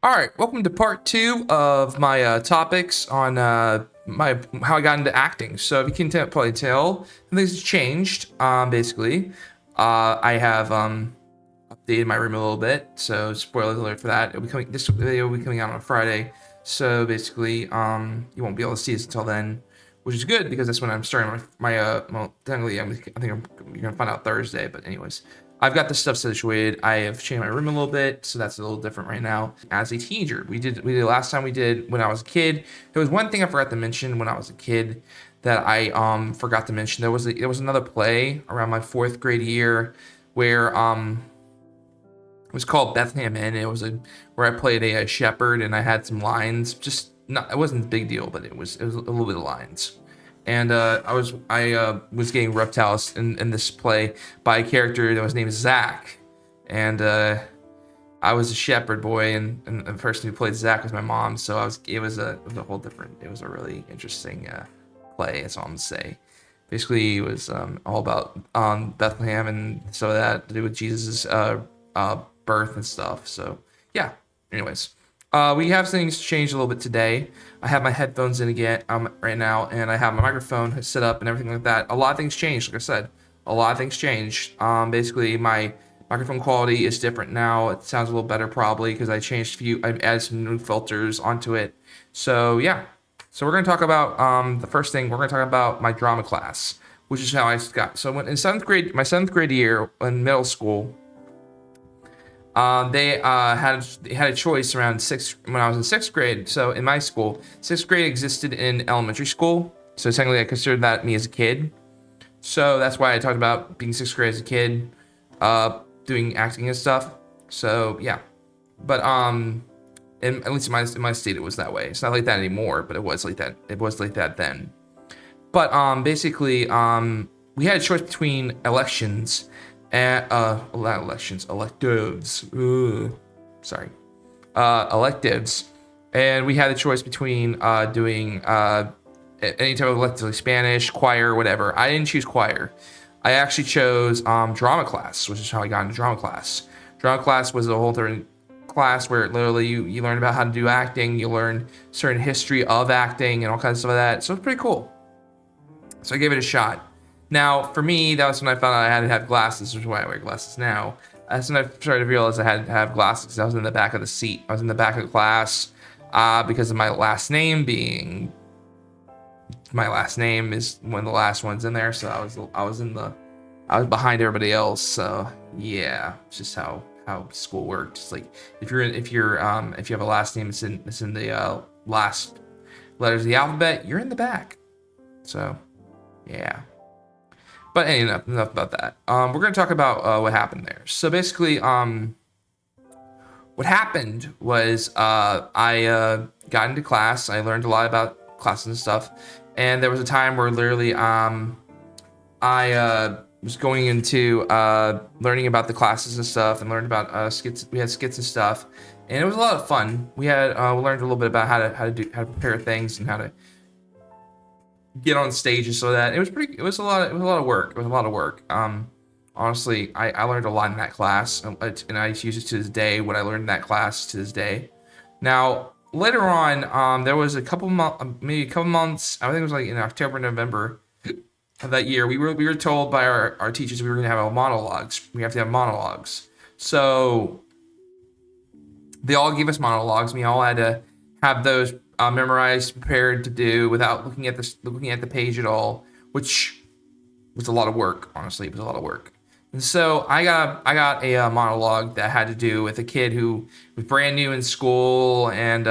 All right, welcome to part 2 of my topics on how I got into acting. So if you can probably tell, things have changed. Basically, I have updated my room a little bit. So spoiler alert for that. This video will be coming out on Friday. So basically, you won't be able to see this until then, which is good because that's when I'm starting well, technically, I think you're gonna find out Thursday. But anyways. I've got this stuff situated. I have changed my room a little bit, so that's a little different right now. As a teenager, we did last time we did when I was a kid. There was one thing I forgot to mention when I was a kid that I forgot to mention. There was another play around my 4th grade year where it was called Bethlehem Inn. It was where I played a shepherd and I had some lines. Just not, it wasn't a big deal, but it was a little bit of lines. And I was getting reptiles in this play by a character that was named Zach, and I was a shepherd boy, and the person who played Zach was my mom. So it was a whole different. It was a really interesting play. That's all I'm gonna say. Basically, it was all about Bethlehem and so that to do with Jesus's birth and stuff. So yeah. Anyways. We have things changed a little bit today. I have my headphones in again right now, and I have my microphone set up and everything like that. A lot of things changed, like I said. A lot of things changed. Basically, my microphone quality is different now. It sounds a little better probably because I added some new filters onto it. So yeah. So we're going to talk about the first thing. We're going to talk about my drama class, which is how I got. So in 7th grade, my 7th grade year in middle school, they had a choice around when I was in 6th grade. So in my school, 6th grade existed in elementary school. So technically I considered that me as a kid. So that's why I talked about being 6th grade as a kid, doing acting and stuff. So yeah, but at least in my state it was that way. It's not like that anymore, but it was like that. It was like that then. But basically, we had a choice between electives. Electives, and we had the choice between doing any type of elective, like Spanish, choir, whatever. I didn't choose choir. I actually chose drama class, which is how I got into drama class. Drama class was a whole different class where literally you learn about how to do acting, you learn certain history of acting and all kinds of stuff like that. So it's pretty cool. So I gave it a shot. Now, for me, that was when I found out I had to have glasses, which is why I wear glasses now. That's when I started to realize I had to have glasses because I was in the back of the seat. I was in the back of the class because of my last name being... My last name is one of the last ones in there, so I was behind everybody else. So yeah, it's just how school worked. It's like if you have a last name, it's in the last letters of the alphabet. You're in the back. So yeah. But anyway, enough about that. We're going to talk about what happened there. So basically, what happened was I got into class. I learned a lot about classes and stuff. And there was a time where literally I was going into learning about the classes and stuff and learned about skits. We had skits and stuff. And it was a lot of fun. We learned a little bit about how to prepare things and how to get on stages. So that it was a lot of work. Honestly, I learned a lot in that class, and I use it to this day, what I learned in that class to this day. Now later on, there was maybe a couple months, I think it was like in October, November of that year, we were told by our teachers we were going to have monologues. We have to have monologues. So they all gave us monologues. We all had to have those memorized, prepared to do without looking at the page at all, which was a lot of work. Honestly, it was a lot of work. And so I got a monologue that had to do with a kid who was brand new in school and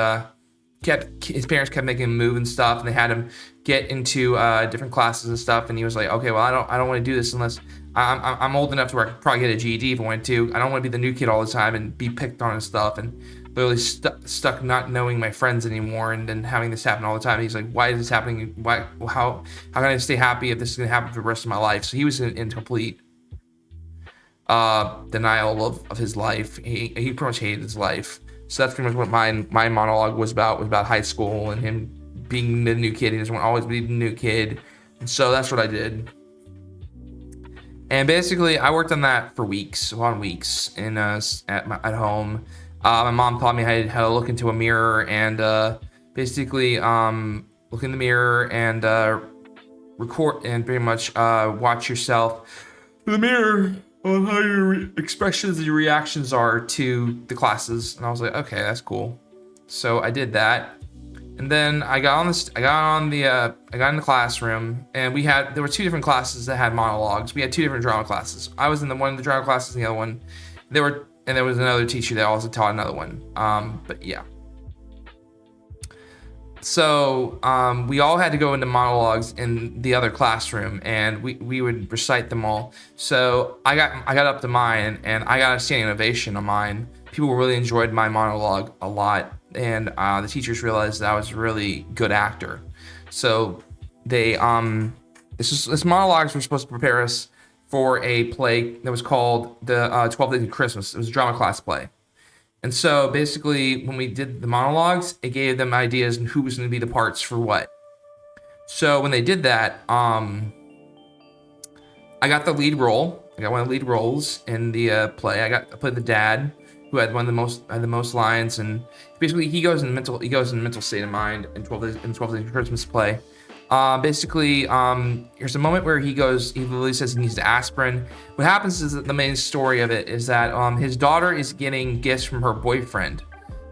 his parents kept making him move and stuff, and they had him get into different classes and stuff. And he was like, okay, well, I don't want to do this unless I'm old enough to where I could probably get a GED if I wanted to. I don't want to be the new kid all the time and be picked on and stuff. And literally stuck not knowing my friends anymore, and then having this happen all the time. He's like, why is this happening? How can I stay happy if this is gonna happen for the rest of my life? So he was in complete denial of his life. He pretty much hated his life. So that's pretty much what my monologue was about high school and him being the new kid. He doesn't want to always be the new kid. And so that's what I did. And basically I worked on that for weeks, at home. My mom taught me how to look into a mirror and basically look in the mirror and record and pretty much watch yourself in the mirror on how your expressions and your reactions are to the classes. And I was like, okay, that's cool. So I did that. And then I got in the classroom, and there were 2 different classes that had monologues. We had 2 different drama classes. I was in the one of the drama classes, and the other one, there was another teacher that also taught another one. But yeah. So we all had to go into monologues in the other classroom, and we would recite them all. So I got up to mine, and I got a standing ovation on mine. People really enjoyed my monologue a lot, and the teachers realized that I was a really good actor. So they this monologues were supposed to prepare us for a play that was called the 12 Days of Christmas. It was a drama class play. And so basically, when we did the monologues, it gave them ideas on who was going to be the parts for what. So when they did that, I got the lead role. I got one of the lead roles in the play. I played the dad, who had the most lines, and basically he goes in mental state of mind in 12 Days of Christmas play. Basically, here's a moment where he literally says he needs aspirin. What happens is that the main story of it is that his daughter is getting gifts from her boyfriend,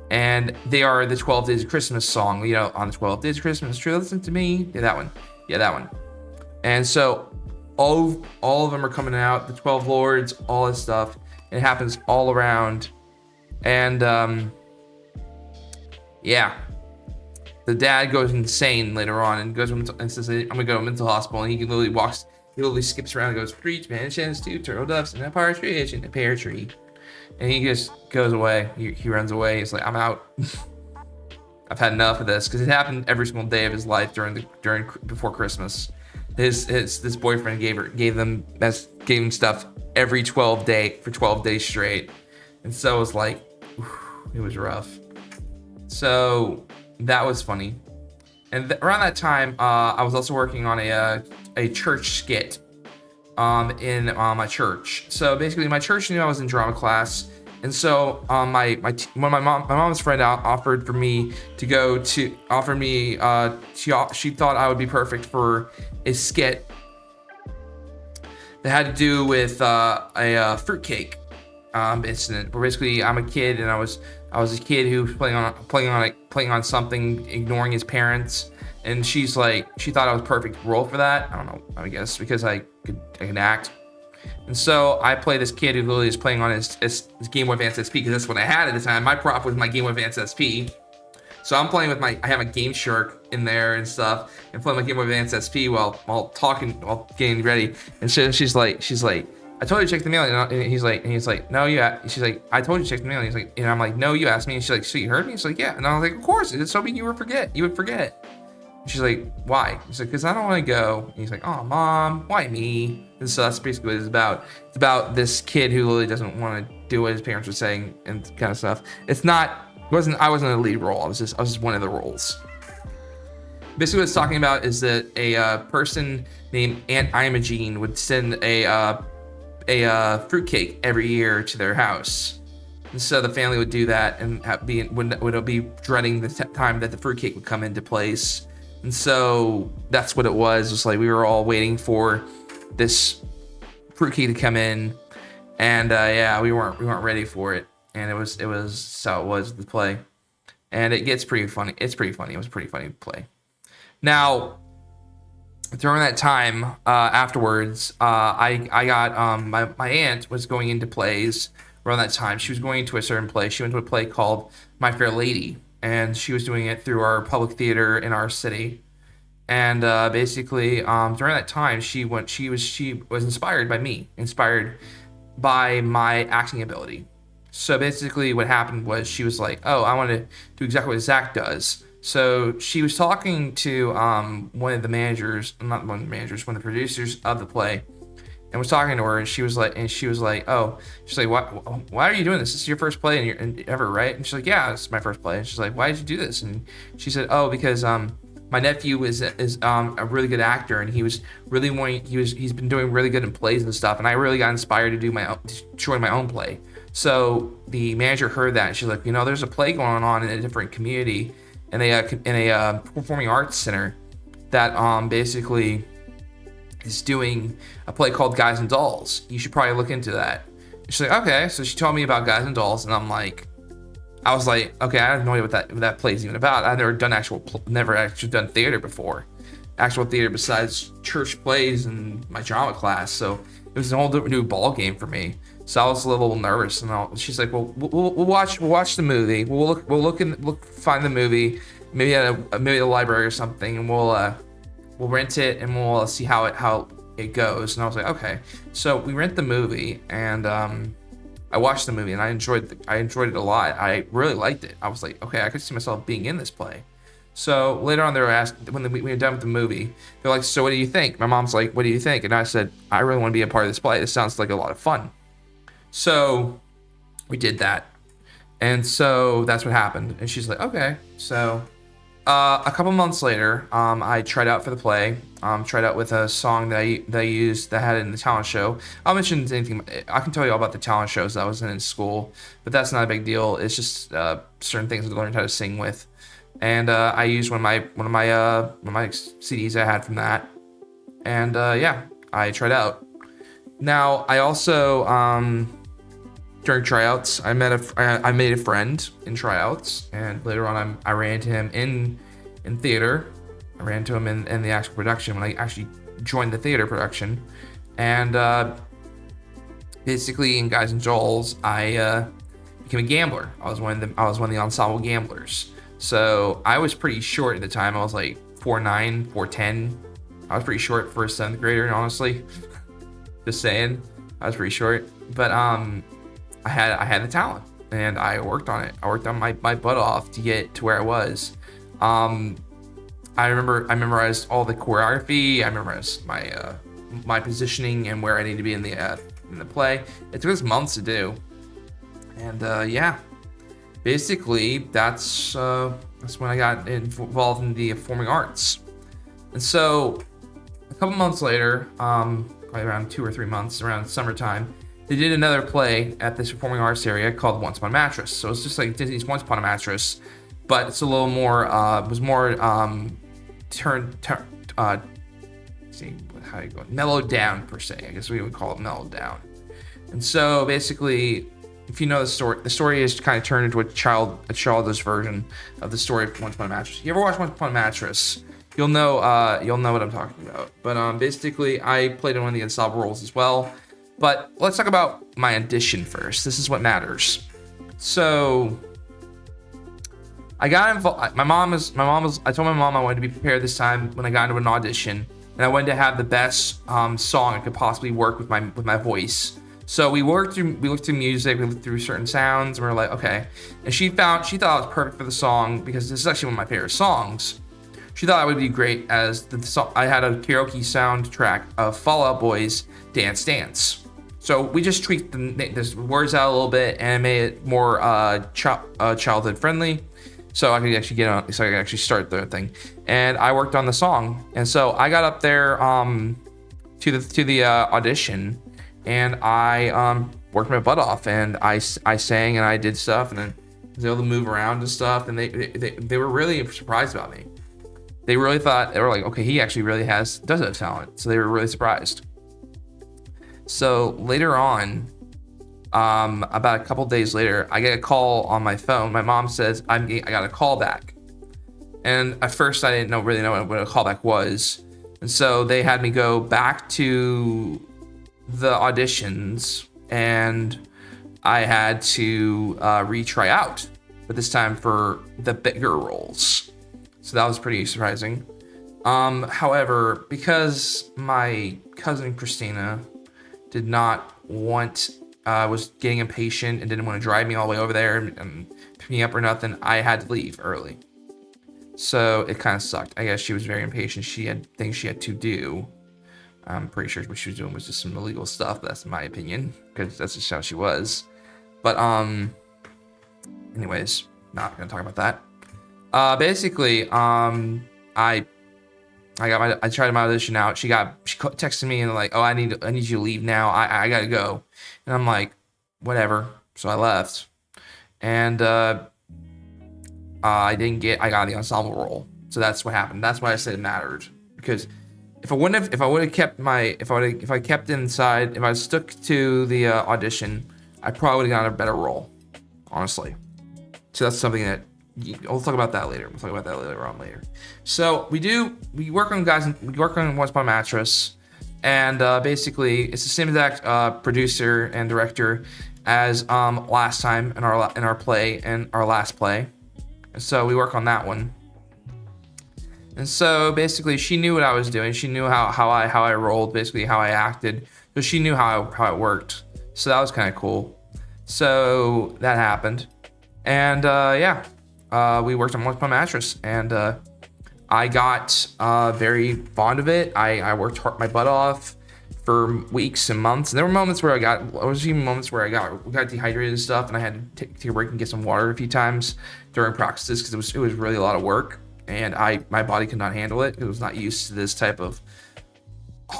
and they are the 12 Days of Christmas song. On the 12 Days of Christmas, true, listen to me. Yeah, that one. Yeah, that one. And so all of them are coming out, the 12 lords, all this stuff. It happens all around. And yeah. The dad goes insane later on and goes and says, I'm gonna go to a mental hospital, and he literally skips around and goes, 3 Spanish hens, 2 turtle doves, and a partridge in a pear tree. And he just goes away. He runs away. He's like, I'm out. I've had enough of this, because it happened every single day of his life before Christmas. This boyfriend gave him stuff every 12 days straight. And so it was like, it was rough. So that was funny. And around that time, I was also working on a church skit in my church. So basically, my church knew I was in drama class, and so my mom's friend offered me. She thought I would be perfect for a skit that had to do with a fruitcake incident. Where basically, I'm a kid, and I was a kid who was playing on something, ignoring his parents, and she thought I was perfect role for that. I don't know, I guess because I can act. And so I play this kid who literally is playing on his Game Boy Advance SP, because that's what I had at the time. My prop was my Game Boy Advance SP. So I'm playing with I have a Game Shark in there and stuff, and playing my Game Boy Advance SP while getting ready. And so she's like, I told you to check the mail, and he's like, no, she's like, I told you to check the mail, and he's like, and I'm like, no, you asked me, and she's like, so you heard me? She's like, yeah, and I was like, of course, it's hoping you would forget. And she's like, why? She's like, because I don't want to go. And he's like, oh, mom, why me? And so that's basically what it's about. It's about this kid who really doesn't want to do what his parents were saying and kind of stuff. I wasn't a lead role. I was just one of the roles. Basically, what it's talking about is that a person named Aunt Imogene would send a fruitcake every year to their house, and so the family would do that and would be dreading the time that the fruitcake would come into place. And so that's what it was. It was like we were all waiting for this fruitcake to come in, and we weren't ready for it. And it was so it was the play, and it gets pretty funny. It's pretty funny. It was a pretty funny play. Now, during that time, afterwards, I got my aunt was going into plays around that time. She was going to a certain play. She went to a play called My Fair Lady, and she was doing it through our public theater in our city. And basically, during that time, she was inspired by me, inspired by my acting ability. So basically, what happened was she was like, "Oh, I want to do exactly what Zach does." So she was talking to one of the producers of the play, and was talking to her, and she was like, why are you doing this? This is your first play ever, right? And she's like, yeah, this is my first play. And she's like, why did you do this? And she said, oh, because my nephew is a really good actor, and he's been doing really good in plays and stuff, and I really got inspired to join my own play. So the manager heard that, and she's like, there's a play going on in a different community, in a performing arts center that basically is doing a play called Guys and Dolls. You should probably look into that. And she's like, okay. So she told me about Guys and Dolls, and I was like, okay, I have no idea what that play is even about. I've never actually done theater before, actual theater besides church plays and my drama class. So it was a whole new ball game for me. So I was a little nervous, and she's like, well, we'll watch the movie. We'll find the movie, maybe at the library or something, and we'll rent it, and we'll see how it goes. And I was like, okay. So we rent the movie, and I watched the movie, and I enjoyed it a lot. I really liked it. I was like, okay, I could see myself being in this play. So later on, they were asked, when we were done with the movie, they're like, so what do you think? My mom's like, what do you think? And I said, I really want to be a part of this play. This sounds like a lot of fun. So we did that. And so that's what happened. And she's like, okay. So a couple months later, I tried out for the play. Tried out with a song that I used that I had in the talent show. I'll mention anything. I can tell you all about the talent shows that I was in school, but that's not a big deal. It's just certain things I learned how to sing with. And I used one of my CDs I had from that. And yeah, I tried out. Now I also during tryouts, I made a friend in tryouts, and later on I ran into him in theater. I ran into him in the actual production when I actually joined the theater production, and basically in Guys and Dolls, I became a gambler. I was one of the ensemble gamblers. So I was pretty short at the time. I was like 4'9", 4'10". I was pretty short for a 7th grader, honestly. Just saying, I was pretty short, but I had the talent, and I worked on it. I worked on my butt off to get to where I was. I memorized all the choreography. I memorized my positioning and where I need to be in the play. It took us months to do, and yeah, basically that's when I got involved in the performing arts. And so a couple months later, probably around 2 or 3 months, around summertime, they did another play at this performing arts area called Once Upon a Mattress. So it's just like Disney's Once Upon a Mattress, but it's a little more, mellowed down per se. I guess we would call it mellowed down. And so basically, if you know the story is kind of turned into a childish version of the story of Once Upon a Mattress. If you ever watch Once Upon a Mattress, you'll know what I'm talking about. But basically, I played in one of the ensemble roles as well. But let's talk about my audition first. This is what matters. So I got involved. I told my mom I wanted to be prepared this time when I got into an audition, and I wanted to have the best song I could possibly work with my voice. So we looked through music, we looked through certain sounds, and we were like, okay. And she thought it was perfect for the song because this is actually one of my favorite songs. She thought I would be great as the song. I had a karaoke soundtrack of Fall Out Boy's "Dance Dance." So we just tweaked the words out a little bit and made it more childhood friendly, so I could actually start the thing. And I worked on the song, and so I got up there to the audition, and I worked my butt off, and I sang and I did stuff, and then I was able to move around and stuff, and they were really surprised about me. They really thought, they were like, okay, he actually really does have talent. So they were really surprised. So later on, about a couple days later, I get a call on my phone. My mom says, I got a call back. And at first I didn't really know what a callback was. And so they had me go back to the auditions, and I had to retry out, but this time for the bigger roles. So that was pretty surprising. However, because my cousin Christina did not was getting impatient and didn't want to drive me all the way over there and pick me up or nothing, I had to leave early. So it kind of sucked. I guess she was very impatient. She had things she had to do. I'm pretty sure what she was doing was just some illegal stuff. But that's my opinion, because that's just how she was. But anyways, not gonna talk about that. Basically, I tried my audition out. She texted me and like, oh, I need you to leave now. I gotta go. And I'm like, whatever. So I left, and I got the ensemble role. So that's what happened. That's why I said it mattered, because if I would have kept if I kept inside, if I stuck to the audition, I probably would have gotten a better role, honestly. So that's something that we'll talk about that later. We'll talk about that later. So we work on Once Upon a Mattress, and basically it's the same exact producer and director as last time in our play and our last play. And so we work on that one. And so basically she knew what I was doing. She knew how I rolled, basically how I acted. So she knew how it worked. So that was kind of cool. So that happened. And we worked on Once Upon a Mattress, and I got very fond of it. I worked my butt off for weeks and months. And there were moments where I got dehydrated and stuff, and I had to take a break and get some water a few times during practices, because it was really a lot of work, and my body could not handle it. It was not used to this type of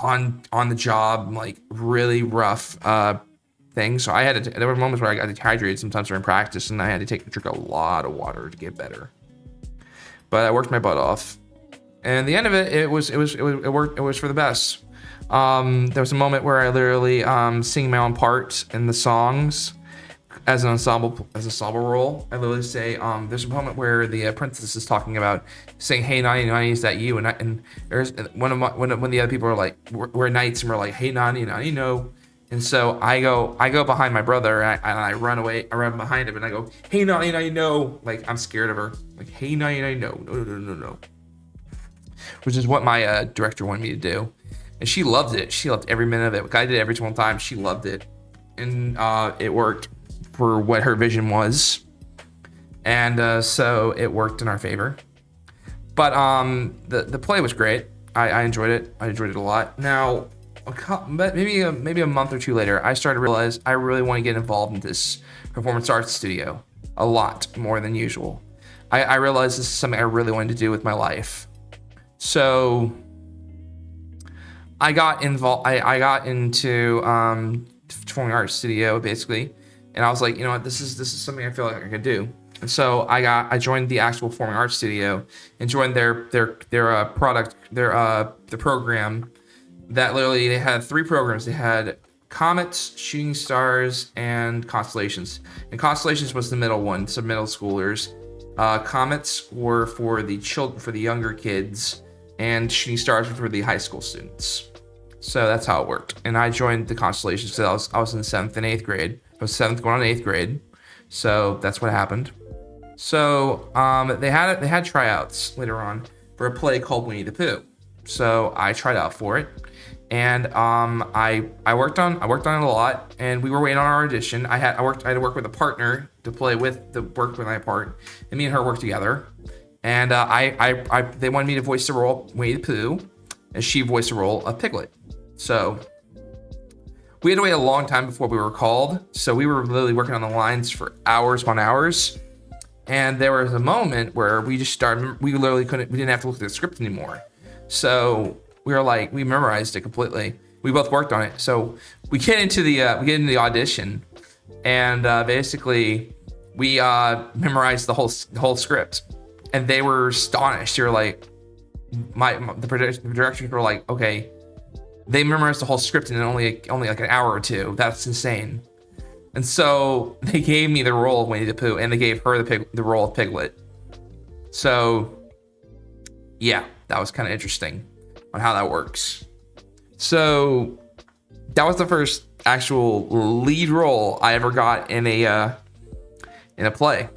on the job, like really rough thing. So there were moments where I got dehydrated sometimes during practice, and I had to drink a lot of water to get better. But I worked my butt off, and at the end of it, it worked. It was for the best. There was a moment where I literally sing my own part in the songs as an ensemble role. I literally say, there's a moment where the princess is talking about saying, "Hey, Nani, Nani, is that you?" And there's when the other people are like, we're knights, and we're like, "Hey, Nani, Nani, no." And so I go behind my brother, and I run away. I run behind him, and I go, "Hey, Nani, Nani, no!" Like, I'm scared of her. Like, "Hey, Nani, Nani, no," which is what my director wanted me to do, and she loved it. She loved every minute of it. Like, I did it every single time. She loved it, and it worked for what her vision was, and so it worked in our favor. But the play was great. I enjoyed it. I enjoyed it a lot. Now, maybe a month or two later, I started to realize I really want to get involved in this performance arts studio a lot more than usual. I realized this is something I really wanted to do with my life. So I got involved. I got into performing arts studio, basically, and I was like, you know what, this is something I feel like I could do. And so I joined the actual performing arts studio and joined their program. That literally, they had 3 programs. They had Comets, Shooting Stars, and Constellations. And Constellations was the middle one, so middle schoolers. Comets were for the younger kids, and Shooting Stars were for the high school students. So that's how it worked. And I joined the Constellations because I was in 7th and 8th grade. I was 7th going on 8th grade. So that's what happened. So they had tryouts later on for a play called Winnie the Pooh. So I tried out for it, and I worked on it a lot, and we were waiting on our audition. I had to work with a partner to work with my part, and me and her worked together. And they wanted me to voice the role of Winnie the Pooh, and she voiced the role of Piglet. So we had to wait a long time before we were called. So we were literally working on the lines for hours upon hours. And there was a moment where we literally didn't have to look at the script anymore. So we memorized it completely. We both worked on it. So we get into the audition, and basically we memorized the whole script, and they were astonished. They were like, the directors were like, okay, they memorized the whole script in only like an hour or two. That's insane. And so they gave me the role of Winnie the Pooh, and they gave her the role of Piglet. So yeah, that was kind of interesting on how that works. So that was the first actual lead role I ever got in a play.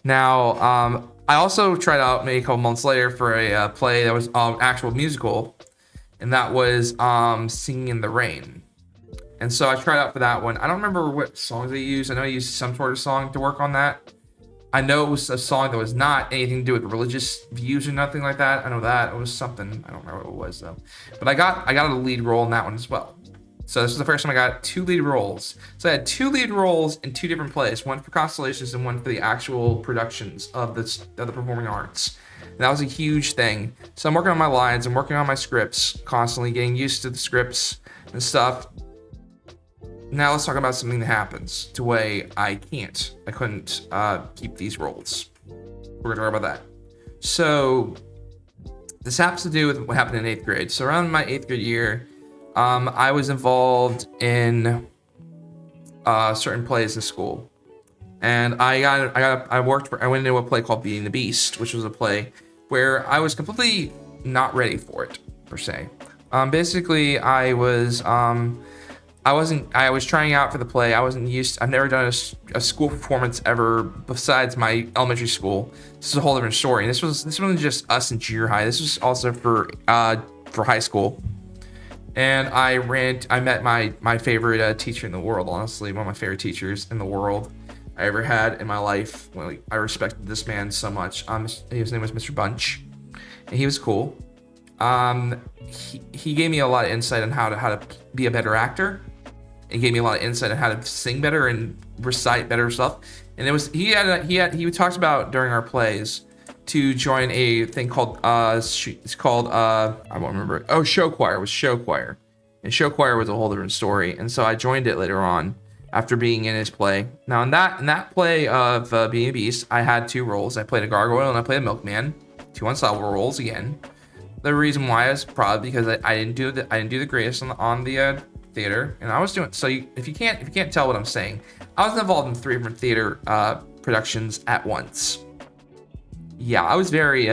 Now, I also tried out maybe a couple months later for a play that was actual musical, and that was Singing in the Rain. And so I tried out for that one. I don't remember what songs I used. I know I used some sort of song to work on that. I know it was a song that was not anything to do with religious views or nothing like that. I know that it was something. I don't remember what it was though. But I got a lead role in that one as well. So this was the first time I got 2 lead roles. So I had 2 lead roles in 2 different plays, one for Constellations and one for the actual productions of the performing arts. And that was a huge thing. So I'm working on my lines, I'm working on my scripts, constantly getting used to the scripts and stuff. Now let's talk about something that happens to way I couldn't keep these roles. We're gonna talk about that. So this has to do with what happened in 8th grade. So around my 8th grade year, I was involved in certain plays in school, and I went into a play called Beating the Beast, which was a play where I was completely not ready for it per se. Basically, I was trying out for the play. I've never done a school performance ever besides my elementary school. This is a whole different story. And this wasn't just us in junior high. This was also for high school. And I met my favorite teacher in the world, honestly, one of my favorite teachers in the world I ever had in my life. Well, I respected this man so much. His name was Mr. Bunch, and he was cool. He gave me a lot of insight on how to be a better actor. He gave me a lot of insight on how to sing better and recite better stuff. And he talked about during our plays to join a thing called I won't remember. Oh, show choir. It was show choir, and show choir was a whole different story. And so I joined it later on after being in his play. Now in that play of Being a Beast, I had 2 roles. I played a gargoyle and I played a milkman. 2 ensemble roles again. The reason why is probably because I didn't do the greatest on the theater, and I was doing so. If you can't tell what I'm saying, I was involved in 3 different theater productions at once. Yeah, I was very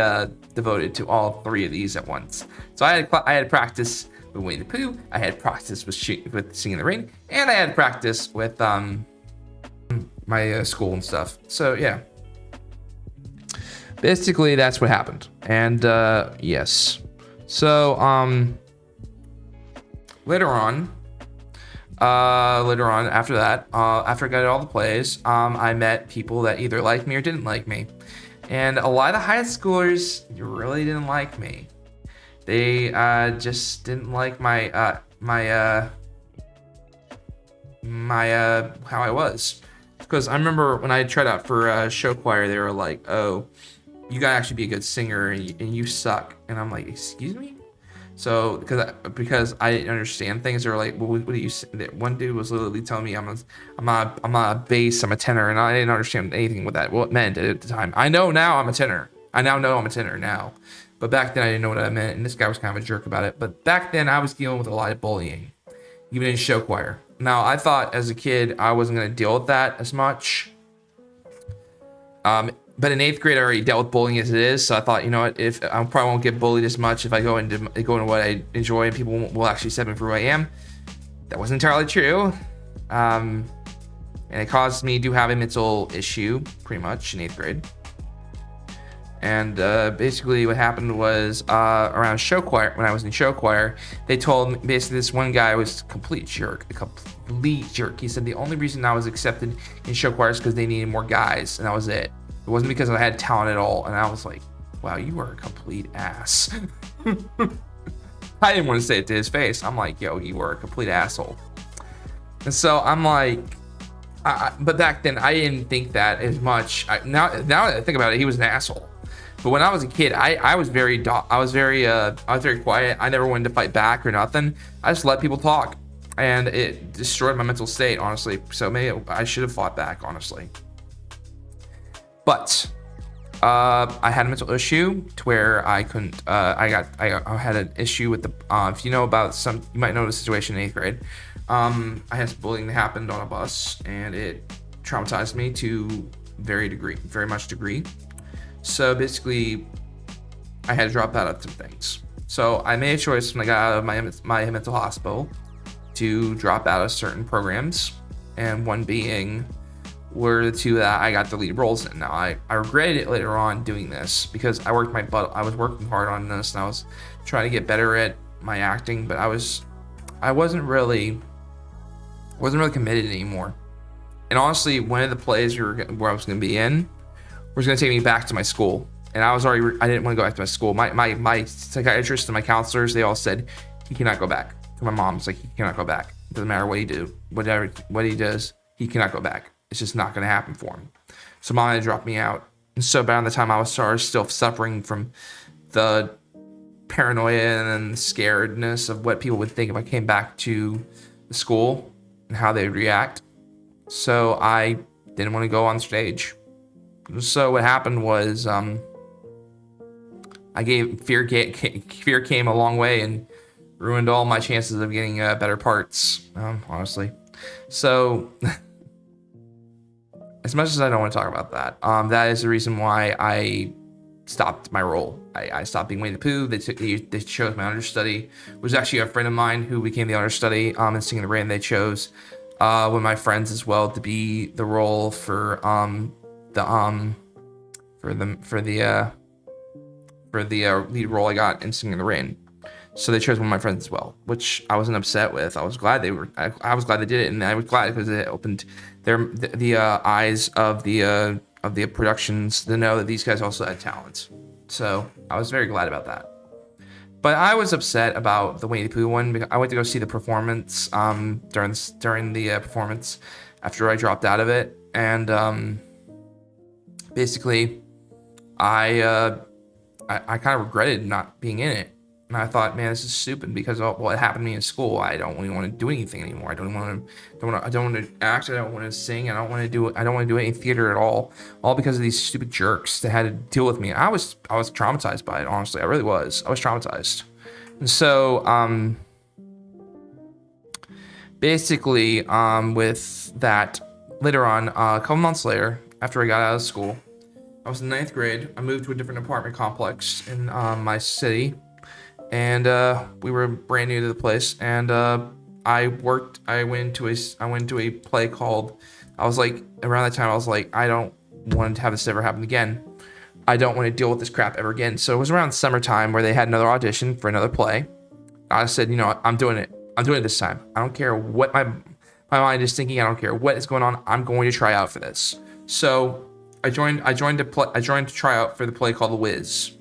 devoted to all 3 of these at once. So I had practice with Winnie the Pooh. I had practice with Singing in the Rain, and I had practice with my school and stuff. So yeah, basically that's what happened. And yes, so later on after that, after I got all the plays, I met people that either liked me or didn't like me. And a lot of the high schoolers really didn't like me. They just didn't like my how I was. Because I remember when I tried out for show choir, they were like, "Oh, you gotta actually be a good singer, and you suck." And I'm like, "Excuse me?" So because I didn't understand things, they were like, "Well, what do you?" One dude was literally telling me I'm not a bass, I'm a tenor, and I didn't understand anything what it meant at the time. I know now I'm a tenor. I now know I'm a tenor now, but back then I didn't know what that meant, and this guy was kind of a jerk about it. But back then I was dealing with a lot of bullying, even in show choir. Now I thought as a kid I wasn't gonna deal with that as much. But in 8th grade, I already dealt with bullying as it is, so I thought, you know what, if I probably won't get bullied as much if I go into what I enjoy, and people will actually accept me for who I am. That wasn't entirely true, and it caused me to have a mental issue, pretty much, in 8th grade. And basically, what happened was around show choir, when I was in show choir, they told me basically this one guy was a complete jerk. He said the only reason I was accepted in show choir is because they needed more guys, and that was it. It wasn't because I had talent at all. And I was like, wow, you are a complete ass. I didn't want to say it to his face. I'm like, yo, you are a complete asshole. And so I'm like, but back then I didn't think that as much. Now that I think about it, he was an asshole. But when I was a kid, I was very quiet. I never wanted to fight back or nothing. I just let people talk, and it destroyed my mental state, honestly. So maybe I should have fought back, honestly. But I had a mental issue to where I couldn't. I had an issue with the. If you know about you might know the situation in 8th grade. I had some bullying that happened on a bus, and it traumatized me to very much degree. So basically, I had to drop out of some things. So I made a choice when I got out of my mental hospital to drop out of certain programs, and one being were the 2 that I got the lead roles in. Now I regretted it later on doing this because I worked my butt. I was working hard on this, and I was trying to get better at my acting, but I wasn't really committed anymore. And honestly, one of the plays where I was going to be in was going to take me back to my school, and I didn't want to go back to my school. My psychiatrist and my counselors, they all said he cannot go back. My mom's like, he cannot go back. It doesn't matter what he do, what he does, he cannot go back. It's just not going to happen for him. So mom had to drop me out. And so by the time I was still suffering from the paranoia and the scaredness of what people would think if I came back to the school. and how they'd react. So I didn't want to go on stage. So what happened was fear came a long way and ruined all my chances of getting better parts, honestly. So as much as I don't want to talk about that, that is the reason why I stopped my role. I stopped being Winnie the Pooh. They chose my understudy. It was actually a friend of mine who became the understudy in Singing in the Rain. They chose one of my friends as well to be the role for the lead role I got in Singing in the Rain. So they chose one of my friends as well, which I wasn't upset with. I was glad they were. I was glad they did it, and I was glad because it opened the eyes of the productions to know that these guys also had talent. So I was very glad about that. But I was upset about the Winnie the Pooh one because I went to go see the performance during the performance after I dropped out of it, and basically I kind of regretted not being in it. And I thought, man, this is stupid because of what happened to me in school. I don't really want to do anything anymore. I don't want to act. I don't want to sing. I don't want to do any theater at all. All because of these stupid jerks that had to deal with me. I was traumatized by it. Honestly, I really was. I was traumatized. And so, basically, with that, later on, a couple months later, after I got out of school, I was in 9th grade. I moved to a different apartment complex in my city. And we were brand new to the place, and I went to a play called. I was like, around that time, I was like, I don't want to have this ever happen again. I don't want to deal with this crap ever again. So it was around summertime where they had another audition for another play. I said, you know what, I'm doing it. I'm doing it this time. I don't care what my mind is thinking. I don't care what is going on. I'm going to try out for this. So I joined to try out for the play called The Wiz.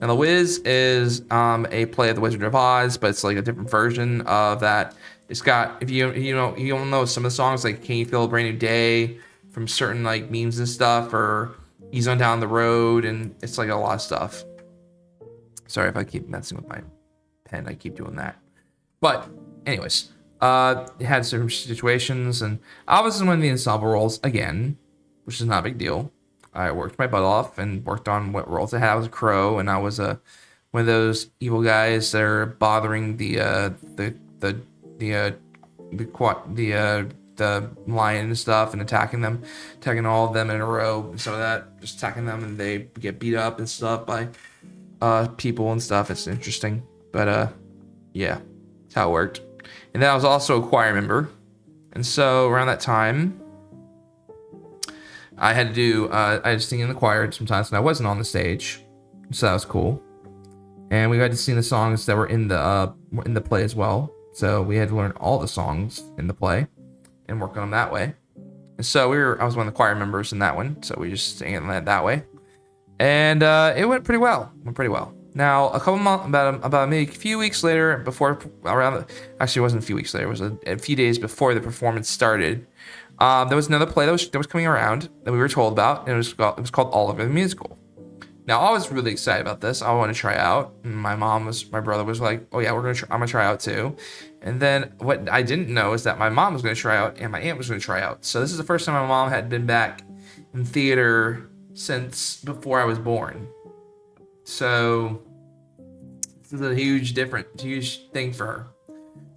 Now, The Wiz is a play of The Wizard of Oz, but it's like a different version of that. It's got, if you don't know some of the songs, like Can You Feel a Brand New Day from certain like memes and stuff, or Ease on Down the Road, and it's like a lot of stuff. Sorry if I keep messing with my pen, I keep doing that. But anyways, it had certain situations, and I was in one of the ensemble roles again, which is not a big deal. I worked my butt off and worked on what roles I had. I was a crow, and I was one of those evil guys that are bothering the lion and stuff, and attacking all of them in a row. And so that just attacking them, and they get beat up and stuff by people and stuff. It's interesting, but yeah, that's how it worked. And then I was also a choir member, and so around that time, I had to sing in the choir sometimes when I wasn't on the stage, so that was cool. And we had to sing the songs that were in the play as well. So we had to learn all the songs in the play and work on them that way. And so I was one of the choir members in that one, so we just sang it that way. And it went pretty well. Now, about maybe a few weeks later, actually it wasn't a few weeks later, it was a few days before the performance started. There was another play that was coming around that we were told about, and it was called Oliver the Musical. Now, I was really excited about this. I wanted to try out, and my brother was like, "Oh yeah, I'm gonna try out too." And then what I didn't know is that my mom was gonna try out, and my aunt was gonna try out. So this is the first time my mom had been back in theater since before I was born. So this is a huge thing for her.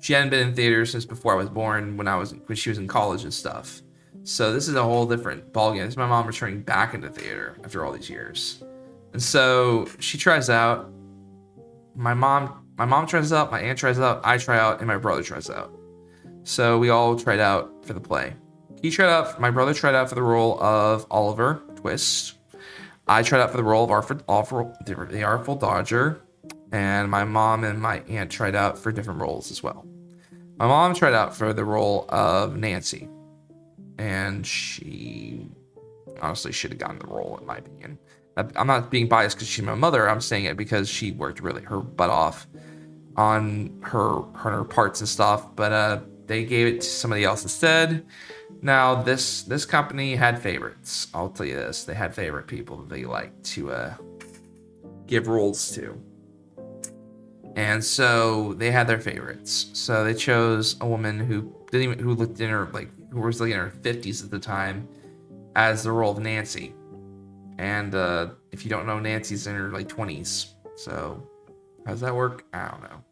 She hadn't been in theater since before I was born, when she was in college and stuff. So this is a whole different ballgame. This is my mom returning back into theater after all these years. And so she tries out. My mom tries out, my aunt tries out, I try out, and my brother tries out. So we all tried out for the play. My brother tried out for the role of Oliver Twist. I tried out for the role of the Artful Dodger. And my mom and my aunt tried out for different roles as well. My mom tried out for the role of Nancy, and she honestly should have gotten the role, in my opinion. I'm not being biased because she's my mother. I'm saying it because she worked really her butt off on her parts and stuff, but they gave it to somebody else instead. Now, this company had favorites. I'll tell you this. They had favorite people that they like to give roles to. And so they had their favorites. So they chose a woman who looked in her who was like in her 50s at the time as the role of Nancy. And if you don't know, Nancy's in her like 20s. So how does that work? I don't know.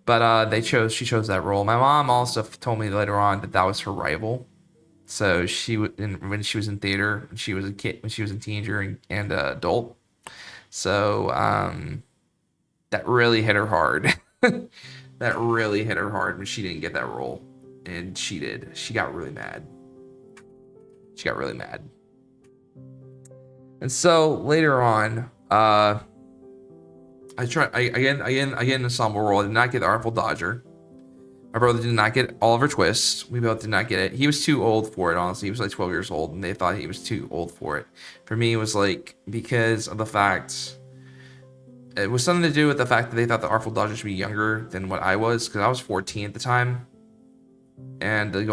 But she chose that role. My mom also told me later on that was her rival. So when she was in theater, when she was a kid, when she was a teenager and adult. So that really hit her hard. That really hit her hard when she didn't get that role, and she did. She got really mad. And so later on, I get an ensemble role. I did not get the Artful Dodger. My brother did not get Oliver Twist. We both did not get it. He was too old for it, honestly. He was like 12 years old, and they thought he was too old for it. For me, it was like, because of the fact, it was something to do with the fact that they thought the Artful Dodger should be younger than what I was, because I was 14 at the time. And I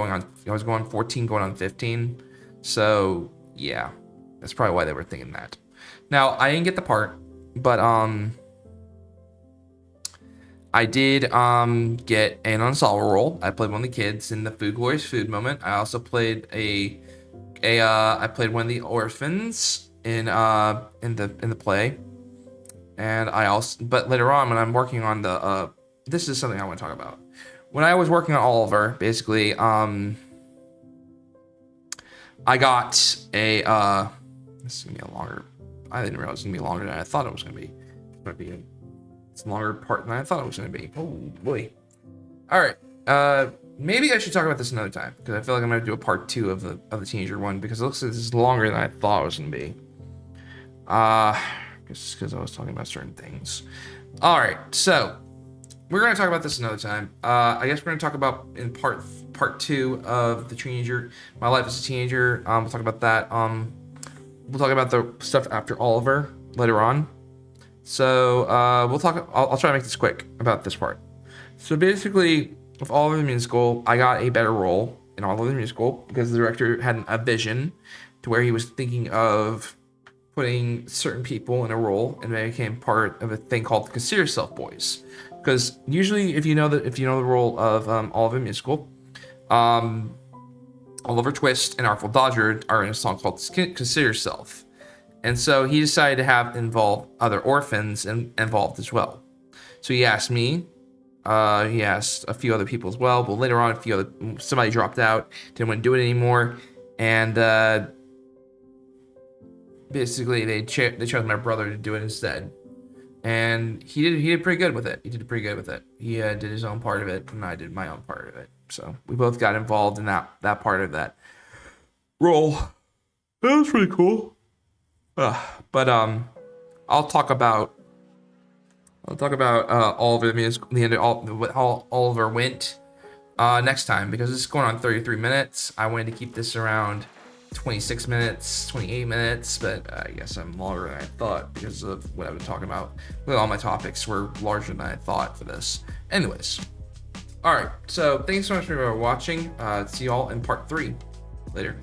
was going 14, going on 15. So, yeah. That's probably why they were thinking that. Now, I didn't get the part, but, I did get an ensemble role. I played one of the kids in the Food Glorious Food moment. I also played I played one of the orphans in the play. And but later on when I'm working on this is something I want to talk about. When I was working on Oliver, basically, I got this is gonna be a longer. I didn't realize it was gonna be longer than I thought it was gonna be. It's a longer part than I thought it was going to be. Oh, boy. All right. Maybe I should talk about this another time, because I feel like I'm going to do a part 2 of the teenager one, because it looks like this is longer than I thought it was going to be. Just because I was talking about certain things. All right. So we're going to talk about this another time. I guess we're going to talk about in part 2 of the teenager, my life as a teenager. We'll talk about that. We'll talk about the stuff after Oliver later on. So I'll try to make this quick about this part. So basically, with Oliver the Musical, I got a better role in Oliver the Musical because the director had a vision to where he was thinking of putting certain people in a role, and they became part of a thing called the Consider Yourself Boys. Because usually, if you know the role of Oliver the Musical, Oliver Twist and Artful Dodger are in a song called Consider Yourself. And so he decided to involve other orphans involved as well. So he asked me, he asked a few other people as well, but later on somebody dropped out, didn't want to do it anymore, and basically they chose my brother to do it instead. And he did pretty good with it. He did his own part of it, and I did my own part of it. So we both got involved in that part of that role. That was pretty cool. But I'll talk about Oliver the Musical, the end of how Oliver went next time, because it's going on 33 minutes. I wanted to keep this around 26 minutes, 28 minutes, but I guess I'm longer than I thought because of what I've been talking about. All my topics were larger than I thought for this. Anyways, all right. So thanks so much for watching. See y'all in part 3 later.